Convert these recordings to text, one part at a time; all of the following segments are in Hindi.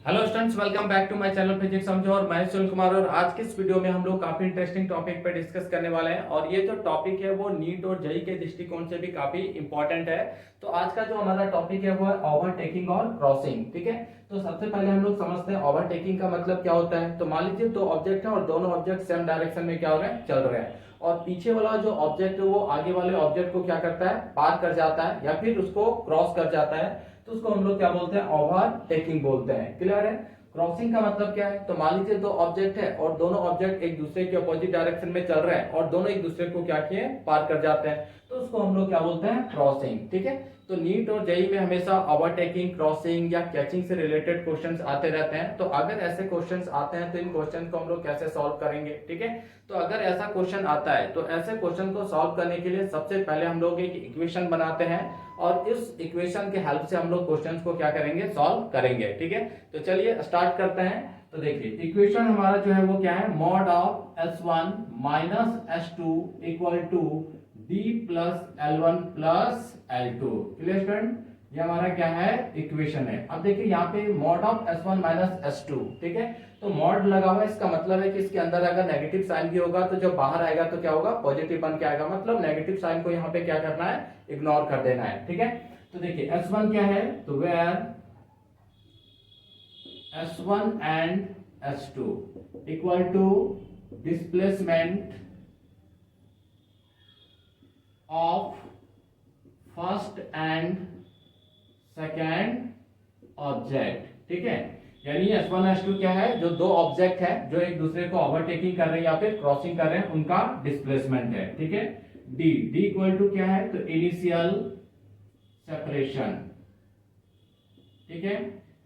Hello students, welcome back to my channel physics समझो। और मैं सुनील कुमार। और आज के इस वीडियो में हम लोग काफी इंटरेस्टिंग टॉपिक पे डिस्कस करने वाले हैं। और ये जो टॉपिक है वो नीट और जेईई के दृष्टिकोण से भी काफी इंपॉर्टेंट है। तो आज का जो हमारा टॉपिक है वो है ओवरटेकिंग और क्रॉसिंग। ठीक है, तो सबसे पहले हम लोग समझते हैं ओवरटेकिंग का मतलब क्या होता है। तो मान लीजिए दो ऑब्जेक्ट है और दोनों ऑब्जेक्ट सेम डायरेक्शन में क्या हो रहे हैं, चल रहे हैं। और पीछे वाला जो ऑब्जेक्ट है वो आगे वाले ऑब्जेक्ट को क्या करता है, पार कर जाता है या फिर उसको क्रॉस कर जाता है। तो उसको हम लोग क्या बोलते हैं, ओवरटेकिंग बोलते हैं। क्लियर है। क्रॉसिंग का मतलब क्या है। तो मान लीजिए दो ऑब्जेक्ट है और दोनों ऑब्जेक्ट एक दूसरे के अपोजिट डायरेक्शन में चल रहे हैं और दोनों एक दूसरे को क्या किए, पार कर जाते हैं। तो उसको हम लोग क्या बोलते हैं, क्रॉसिंग। ठीक है। तो नीट और जेईई में हमेशा ओवरटेकिंग, क्रॉसिंग या कैचिंग से रिलेटेड क्वेश्चंस आते रहते हैं। तो अगर ऐसे क्वेश्चंस आते हैं तो इन क्वेश्चन को हम लोग कैसे सॉल्व करेंगे। ठीक है। तो अगर ऐसा क्वेश्चन आता है तो ऐसे क्वेश्चन को सॉल्व करने के लिए सबसे पहले हम लोग एक इक्वेशन बनाते हैं और इस इक्वेशन के हेल्प से हम लोग क्वेश्चंस को क्या करेंगे, सॉल्व करेंगे। ठीक है। तो चलिए स्टार्ट करते हैं। तो देखिए इक्वेशन हमारा जो है वो क्या है, mod of S1 minus S2 equal to D plus L1 plus L2। Clear student, ये हमारा क्या है, इक्वेशन है। अब देखिए यहाँ पे mod of S1 minus S2। ठीक है। तो मॉड लगा हुआ है, इसका मतलब है कि इसके अंदर अगर नेगेटिव साइन भी होगा तो जब बाहर आएगा तो क्या होगा, पॉजिटिव बन के आएगा। मतलब नेगेटिव साइन को यहाँ पे क्या करना है, इग्नोर कर देना है। ठीक है। तो देखिए S1 क्या है, तो where S1 and S2 equal to displacement of first and second object। ठीक है, यानी S1 S2 क्या है, जो दो ऑब्जेक्ट है जो एक दूसरे को ओवरटेकिंग कर रहे हैं या फिर क्रॉसिंग कर रहे हैं, उनका डिस्प्लेसमेंट है। ठीक है। D इक्वल टू क्या है, तो इनिशियल सेपरेशन। ठीक है।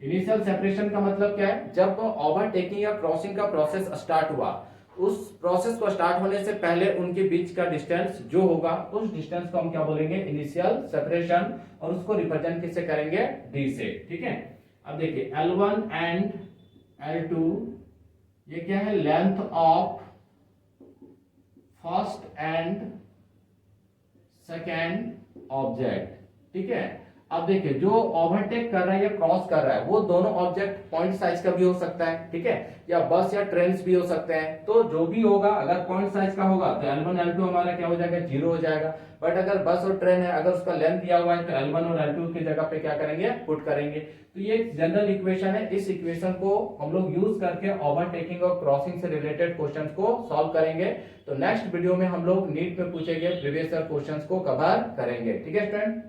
इनिशियल सेपरेशन का मतलब क्या है, जब ओवरटेकिंग या क्रॉसिंग का प्रोसेस स्टार्ट हुआ, उस प्रोसेस को स्टार्ट होने से पहले उनके बीच का डिस्टेंस जो होगा, उस डिस्टेंस को हम क्या बोलेंगे, इनिशियल सेपरेशन। और उसको रिप्रेजेंट किससे करेंगे, डी से। ठीक है। अब देखिए L1 एंड L2 ये क्या है, length of first and second object. ठीक है। अब देखिए जो ओवरटेक कर रहा है या क्रॉस कर रहा है वो दोनों ऑब्जेक्ट पॉइंट साइज का भी हो सकता है। ठीक है। या बस या ट्रेन भी हो सकते हैं। तो जो भी होगा, अगर पॉइंट साइज का होगा तो L1 L2 हमारा क्या हो जाएगा, 0 हो जाएगा। बट अगर बस और ट्रेन है, अगर उसका लेंथ दिया हुआ है तो L1 और L2 की जगह पे क्या करेंगे, पुट करेंगे। तो ये जनरल इक्वेशन है। इस इक्वेशन को हम लोग यूज करके ओवरटेकिंग और क्रॉसिंग से रिलेटेड क्वेश्चन को सॉल्व करेंगे। तो नेक्स्ट वीडियो में हम लोग नीट में पूछे गए प्रीवियस ईयर क्वेश्चन को कवर करेंगे। ठीक है स्टूडेंट।